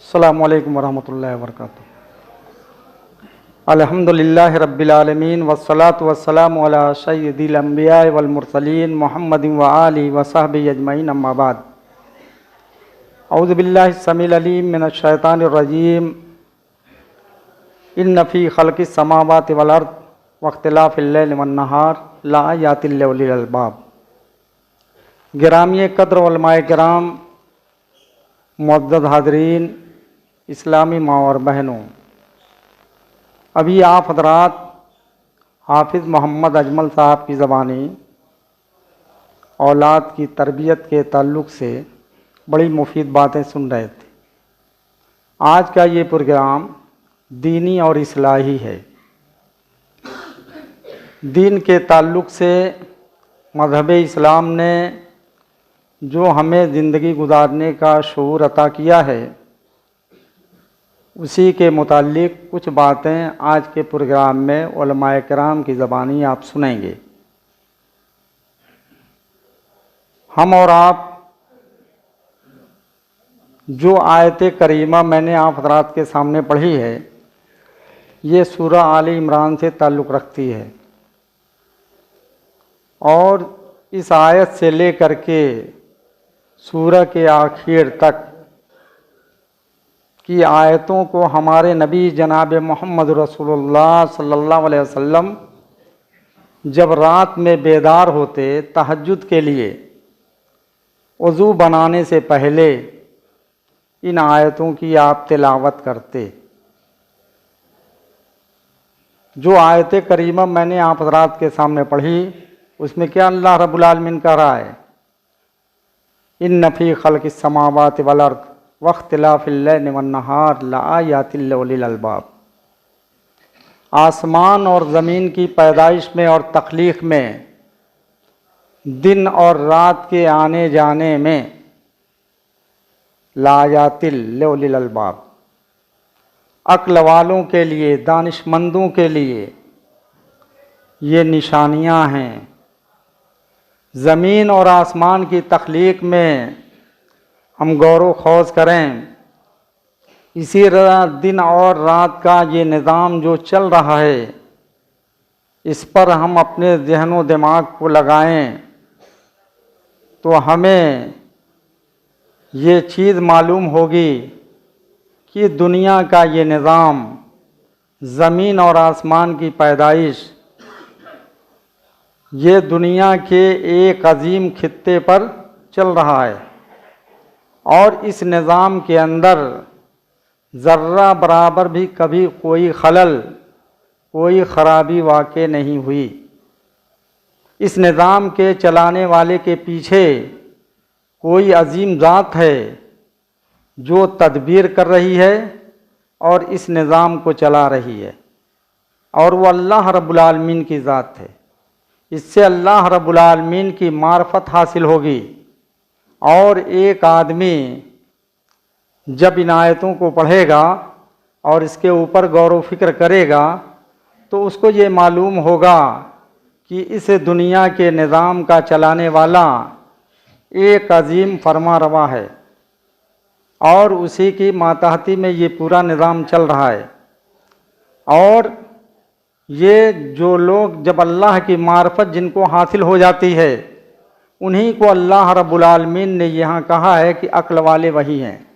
अस्सलामु अलैकुम वरहमतुल्लाहि वबरकातुहू। अल्हम्दुलिल्लाहि रब्बिल आलमीन वस्सलातु वस्सलामु अला सय्यिदिल अंबिया वल मुरसलीन मुहम्मदिन व आलिहि व सहबिहि अजमईन अम्मा बाद। औज़ु बिल्लाहि समील अलीम मिनश शैतानिर रजीम। इन्न फ़ी खल्क़िस समावाति वल अर्द वख्तिलाफ़िल लैल वन नहार लआयातिल लिउलिल अलबाब। गिरामी कद्र उलमाए किराम, मुअज़्ज़ज़ हाज़रीन, इस्लामी माँ और बहनों, अभी आप हज़रात हाफिज़ मोहम्मद अजमल साहब की ज़बानी औलाद की तरबियत के ताल्लुक़ से बड़ी मुफीद बातें सुन रहे थे। आज का ये प्रोग्राम दीनी और इस्लाही है। दीन के ताल्लुक़ से मज़हब इस्लाम ने जो हमें ज़िंदगी गुजारने का शऊर अता किया है, उसी के मुताल्लिक़ कुछ बातें आज के प्रोग्राम में उलमाए किराम की ज़बानी आप सुनेंगे। हम और आप जो आयत करीमा मैंने आप हज़रात के सामने पढ़ी है, ये सूरह आले इमरान से ताल्लुक़ रखती है और इस आयत से लेकर के सूरह के आखिर तक की आयतों को हमारे नबी जनाब मोहम्मद रसूलुल्लाह सल्लल्लाहु अलैहि वसल्लम जब रात में बेदार होते तहज्जुद के लिए वज़ू बनाने से पहले इन आयतों की आप तिलावत करते। जो आयत करीमा मैंने आप हज़रात के सामने पढ़ी, उसमें क्या अल्लाह रब्बुल आलमीन कह रहा है, इन्न फ़ी खल्क़िस समावाति वल अर्द वख्तिलाफ़िल लैल वन नहार लआयातिल लिउलिल अलबाब। आसमान और ज़मीन की पैदाइश में और तख्लीक़ में, दिन और रात के आने जाने में, लआयातिल लिउलिल अलबाब, अक्ल वालों के लिए, दानिशमंदों के लिए ये निशानियाँ हैं। ज़मीन और आसमान की तख्लीक़ में हम गौर व खौज़ करें, इसी दिन और रात का ये निज़ाम जो चल रहा है, इस पर हम अपने ज़हन व दिमाग को लगाएं तो हमें ये चीज़ मालूम होगी कि दुनिया का ये निज़ाम, ज़मीन और आसमान की पैदाइश, ये दुनिया के एक अजीम खित्ते पर चल रहा है और इस निज़ाम के अंदर ज़र्रा बराबर भी कभी कोई खलल, कोई ख़राबी वाक़े नहीं हुई। इस निज़ाम के चलाने वाले के पीछे कोई अजीम ज़ात है जो तदबीर कर रही है और इस निज़ाम को चला रही है, और वो अल्लाह रब्बुल आलमीन की ज़ात है। इससे अल्लाह रब्बुल आलमीन की मार्फत हासिल होगी और एक आदमी जब इन आयतों को पढ़ेगा और इसके ऊपर गौर व फिक्र करेगा तो उसको ये मालूम होगा कि इस दुनिया के निज़ाम का चलाने वाला एक अजीम फरमारवा है और उसी की मातहती में ये पूरा निज़ाम चल रहा है। और ये जो लोग, जब अल्लाह की मार्फत जिनको हासिल हो जाती है, उन्हीं को अल्लाह रब्बुल आलमीन ने यहाँ कहा है कि अक्ल वाले वही हैं,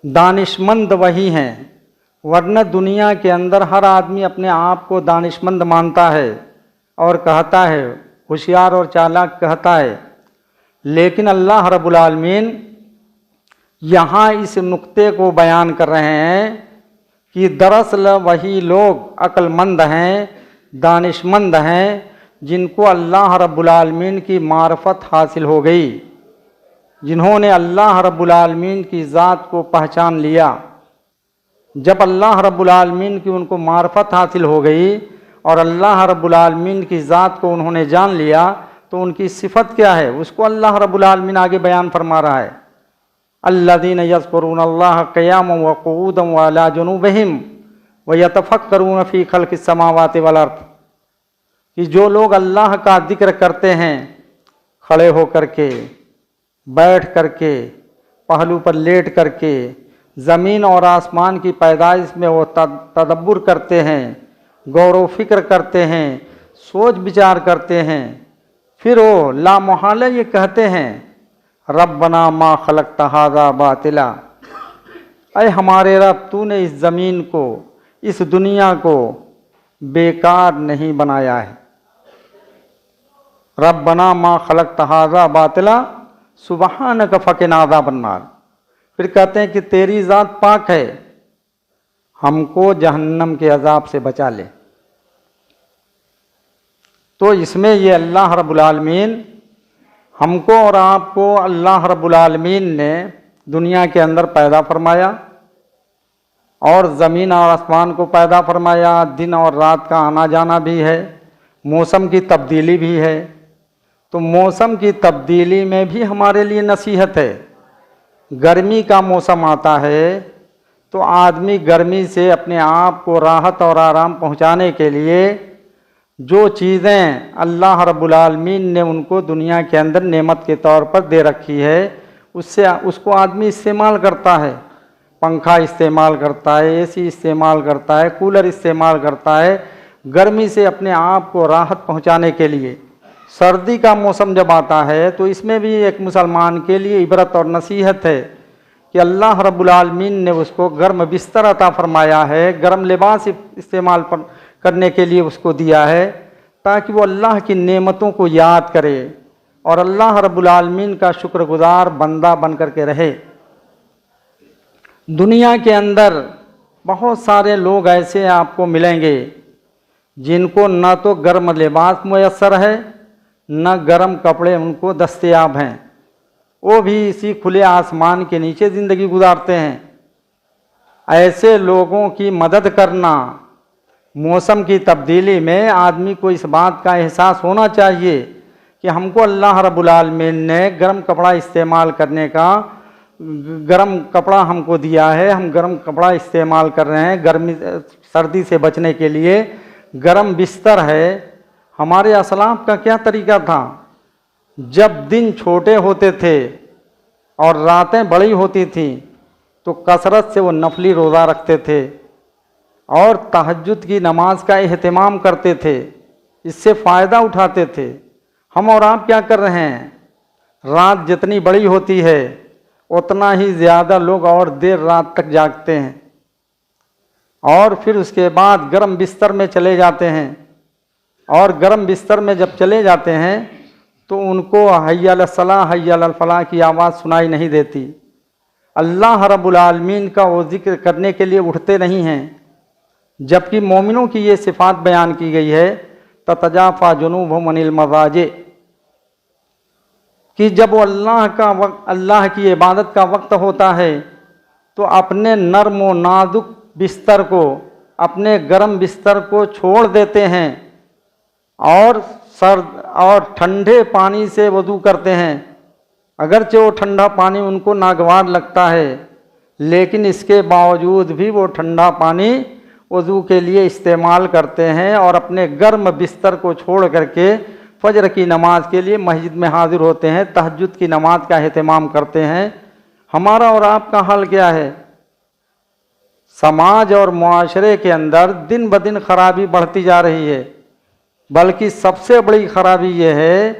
दानिशमंद वही हैं। वरना दुनिया के अंदर हर आदमी अपने आप को दानिशमंद मानता है और कहता है, होशियार और चालाक कहता है, लेकिन अल्लाह रब्बुल आलमीन यहाँ इस नुक्ते को बयान कर रहे हैं कि दरअसल वही लोग अक्लमंद हैं, दानिशमंद हैं, जिनको अल्लाह रब्बुल आलमीन की मार्फत हासिल हो गई, जिन्होंने अल्लाह रब्बुल आलमीन की ज़ात को पहचान लिया। जब अल्लाह रब्बुल आलमीन की उनको मार्फत हासिल हो गई और अल्लाह रब्बुल आलमीन की ज़ात को उन्होंने जान लिया, तो उनकी सिफ़त क्या है उसको अल्लाह रब्बुल आलमीन आगे बयान फरमा रहा है। अल्लज़ीना यज़्कुरूनल्लाह क़ियामन व क़ुऊदन व अला जुनूबिहिम व यतफ़क्करून फ़ी ख़ल्क़िस समावाति वल अर्द, कि जो लोग अल्लाह का ज़िक्र करते हैं खड़े होकर के, बैठ करके, पहलू पर लेट करके, ज़मीन और आसमान की पैदाइश में वो तदब्बुर करते हैं, गौर व फिक्र करते हैं, सोच विचार करते हैं, फिर वो लामोहल्ला ये कहते हैं रब्बना मा खलक़्ता हाज़ा बातिला, अय हमारे रब तूने इस ज़मीन को, इस दुनिया को बेकार नहीं बनाया है। रब्बना मा खलक़्ता हाज़ा बातिला सुबहानक फ़क़िना अज़ाबन्नार। फिर कहते हैं कि तेरी ज़ात पाक है, हमको जहन्नम के अज़ाब से बचा ले। तो इसमें ये अल्लाह रब्बुल आलमीन हमको और आपको अल्लाह रब्बुल आलमीन ने दुनिया के अंदर पैदा फरमाया और ज़मीन और आसमान को पैदा फरमाया, दिन और रात का आना जाना भी है, मौसम की तब्दीली भी है। तो मौसम की तब्दीली में भी हमारे लिए नसीहत है। गर्मी का मौसम आता है तो आदमी गर्मी से अपने आप को राहत और आराम पहुंचाने के लिए जो चीज़ें अल्लाह रब्बुल आलमीन ने उनको दुनिया के अंदर नेमत के तौर पर दे रखी है उसको आदमी इस्तेमाल करता है। पंखा इस्तेमाल करता है, एसी इस्तेमाल करता है, कूलर इस्तेमाल करता है गर्मी से अपने आप को राहत पहुंचाने के लिए। सर्दी का मौसम जब आता है तो इसमें भी एक मुसलमान के लिए इबरत और नसीहत है कि अल्लाह रब्बुल आलमीन ने उसको गर्म बिस्तर अता फरमाया है, गर्म लिबास इस्तेमाल करने के लिए उसको दिया है ताकि वो अल्लाह की नेमतों को याद करे और अल्लाह रब्बुल आलमीन का शुक्रगुजार बंदा बन कर के रहे। दुनिया के अंदर बहुत सारे लोग ऐसे आपको मिलेंगे जिनको न तो गर्म लिबास मुयस्सर है न गर्म कपड़े उनको दस्तयाब हैं, वो भी इसी खुले आसमान के नीचे ज़िंदगी गुजारते हैं। ऐसे लोगों की मदद करना, मौसम की तब्दीली में आदमी को इस बात का एहसास होना चाहिए कि हमको अल्लाह रब्बुल आलमीन ने गर्म कपड़ा इस्तेमाल करने का, गर्म कपड़ा हमको दिया है, हम गर्म कपड़ा इस्तेमाल कर रहे हैं। गर्मी सर्दी से बचने के लिए गर्म बिस्तर है। हमारे असलाफ का क्या तरीका था, जब दिन छोटे होते थे और रातें बड़ी होती थीं तो कसरत से वो नफली रोज़ा रखते थे और तहज्जुद की नमाज का एहतमाम करते थे, इससे फ़ायदा उठाते थे। हम और आप क्या कर रहे हैं, रात जितनी बड़ी होती है उतना ही ज़्यादा लोग और देर रात तक जागते हैं और फिर उसके बाद गर्म बिस्तर में चले जाते हैं और गर्म बिस्तर में जब चले जाते हैं तो उनको हय्या अल सलाह हय्या अल फलाह की आवाज़ सुनाई नहीं देती। अल्लाह रब्बुल आलमीन का वो जिक्र करने के लिए उठते नहीं हैं। जबकि मोमिनों की ये सिफ़ात बयान की गई है ततजाफ़ा जुनूबहुम अनिल मज़ाजिअ, कि जब वो अल्लाह की इबादत का वक्त होता है तो अपने नर्म व नाजुक बिस्तर को, अपने गर्म बिस्तर को छोड़ देते हैं और सर्द और ठंडे पानी से वज़ू करते हैं। अगरचे वो ठंडा पानी उनको नागवार लगता है लेकिन इसके बावजूद भी वो ठंडा पानी वज़ू के लिए इस्तेमाल करते हैं और अपने गर्म बिस्तर को छोड़ करके फजर की नमाज के लिए मस्जिद में हाजिर होते हैं, तहज्जुद की नमाज का एहतमाम करते हैं। हमारा और आपका हाल क्या है? समाज और मुआशरे के अंदर दिन ब दिन खराबी बढ़ती जा रही है। बल्कि सबसे बड़ी खराबी ये है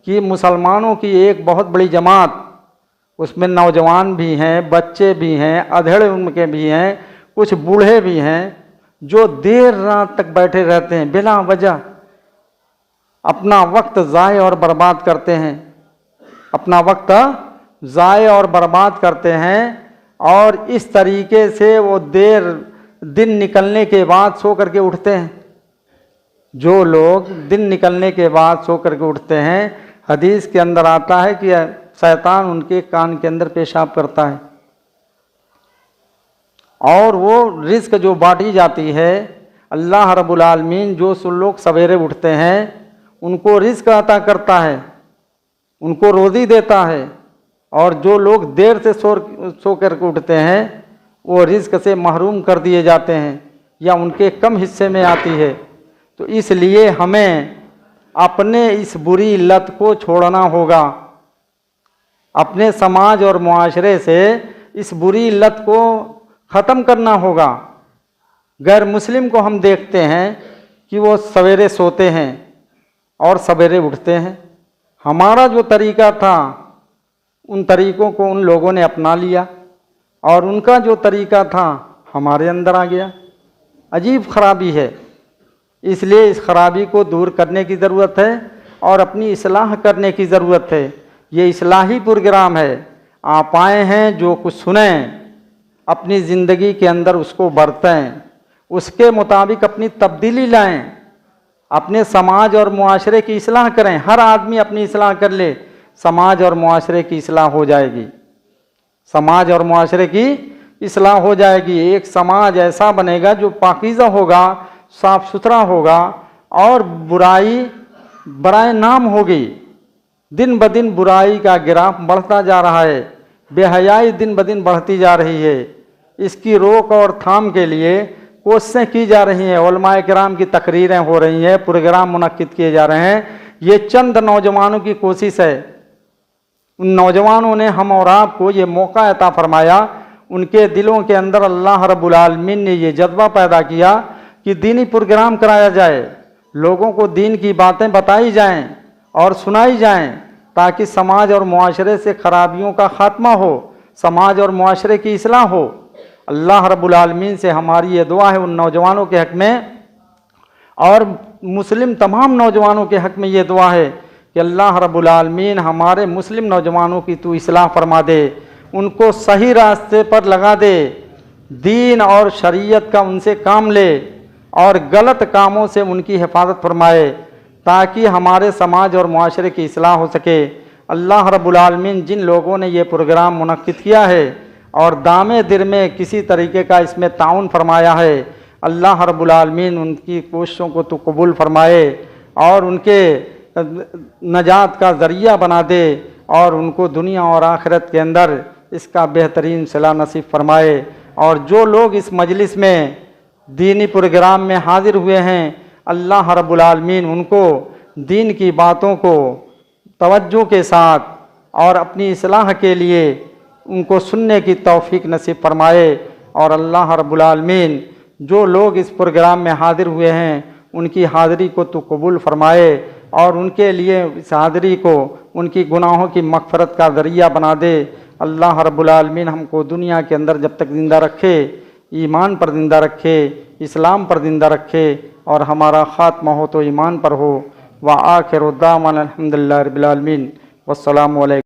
कि मुसलमानों की एक बहुत बड़ी जमात, उसमें नौजवान भी हैं, बच्चे भी हैं, अधेड़ उम्र के भी हैं, कुछ बूढ़े भी हैं, जो देर रात तक बैठे रहते हैं, बिना वजह अपना वक्त ज़ाय और बर्बाद करते हैं, अपना वक्त ज़ाय और बर्बाद करते हैं और इस तरीके से वो दिन निकलने के बाद सो करके उठते हैं। जो लोग दिन निकलने के बाद सो करके उठते हैं, हदीस के अंदर आता है कि शैतान उनके कान के अंदर पेशाब करता है और वो रिज़्क जो बांटी जाती है, अल्लाह रब्बुल आलमीन जो लोग सवेरे उठते हैं उनको रिज़्क अता करता है, उनको रोज़ी देता है, और जो लोग देर से सो करके उठते हैं वो रिज़्क से महरूम कर दिए जाते हैं या उनके कम हिस्से में आती है। तो इसलिए हमें अपने इस बुरी लत को छोड़ना होगा, अपने समाज और मुआशरे से इस बुरी लत को ख़त्म करना होगा। गैर मुस्लिम को हम देखते हैं कि वो सवेरे सोते हैं और सवेरे उठते हैं। हमारा जो तरीका था उन तरीक़ों को उन लोगों ने अपना लिया और उनका जो तरीका था हमारे अंदर आ गया। अजीब खराबी है, इसलिए इस खराबी को दूर करने की ज़रूरत है और अपनी इस्लाह करने की ज़रूरत है। ये इस्लाही प्रोग्राम है। आप आए हैं, जो कुछ सुनें अपनी ज़िंदगी के अंदर उसको बरतें, उसके मुताबिक अपनी तब्दीली लाएं, अपने समाज और मुआशरे की इस्लाह करें। हर आदमी अपनी इस्लाह कर ले, समाज और मुआशरे की इस्लाह हो जाएगी। समाज और मुआशरे की इस्लाह हो जाएगी। एक समाज ऐसा बनेगा जो पाकीज़ा होगा, साफ़ सुथरा होगा और बुराई नाम होगी। दिन ब दिन बुराई का गिराफ बढ़ता जा रहा है, बेहयाई दिन ब दिन बढ़ती जा रही है। इसकी रोक और थाम के लिए कोशिशें की जा रही हैं। उलमाए किराम की तकरीरें हो रही हैं, प्रोग्राम मुनक्किद किए जा रहे हैं। ये चंद नौजवानों की कोशिश है। उन नौजवानों ने हम और आपको ये मौका अता फरमाया। उनके दिलों के अंदर अल्लाह रब्बुल आलमीन ने ये जज्बा पैदा किया कि दीनी प्रोग्राम कराया जाए, लोगों को दीन की बातें बताई जाएं और सुनाई जाएं, ताकि समाज और मुआशरे से खराबियों का ख़ात्मा हो, समाज और मुआशरे की इस्लाह हो। अल्लाह रब्बुल आलमीन से हमारी ये दुआ है उन नौजवानों के हक़ में और मुस्लिम तमाम नौजवानों के हक़ में ये दुआ है कि अल्लाह रब्बुल आलमीन हमारे मुस्लिम नौजवानों की तू इस्लाह फरमा दे, उनको सही रास्ते पर लगा दे, दीन और शरीयत का उनसे काम ले और गलत कामों से उनकी हिफाजत फरमाए, ताकि हमारे समाज और मुआशरे की इस्लाह हो सके। अल्लाह रब्बुल आलमीन जिन लोगों ने ये प्रोग्राम मुनक्किद किया है और दामे दिर में किसी तरीके का इसमें ताउन फरमाया है, अल्लाह रब्बुल आलमीन उनकी कोशिशों को तो कबूल फरमाए और उनके नजात का ज़रिया बना दे और उनको दुनिया और आखिरत के अंदर इसका बेहतरीन सिला नसीब फरमाए। और जो लोग इस मजलिस में दीनी प्रोग्राम में हाजिर हुए हैं, अल्लाह रब्बुल आलमीन उनको दीन की बातों को तवज्जो के साथ और अपनी इस्लाह के लिए उनको सुनने की तौफीक नसीब फरमाए। और अल्लाह रब्बुल आलमीन जो लोग इस प्रोग्राम में हाजिर हुए हैं उनकी हाज़िरी को तो कबूल फरमाए और उनके लिए इस हाज़िरी को उनकी गुनाहों की मग़फ़िरत का ज़रिया बना दे। अल्लाह रब्बुल आलमीन हमको दुनिया के अंदर जब तक ज़िंदा रखे, ईमान पर ज़िंदा रखे, इस्लाम पर ज़िंदा रखे और हमारा ख़ात्मा हो तो ईमान पर हो। व आखिरु दावाना अल्हम्दुलिल्लाहि रब्बिल आलमीन। वस्सलामु अलैकुम।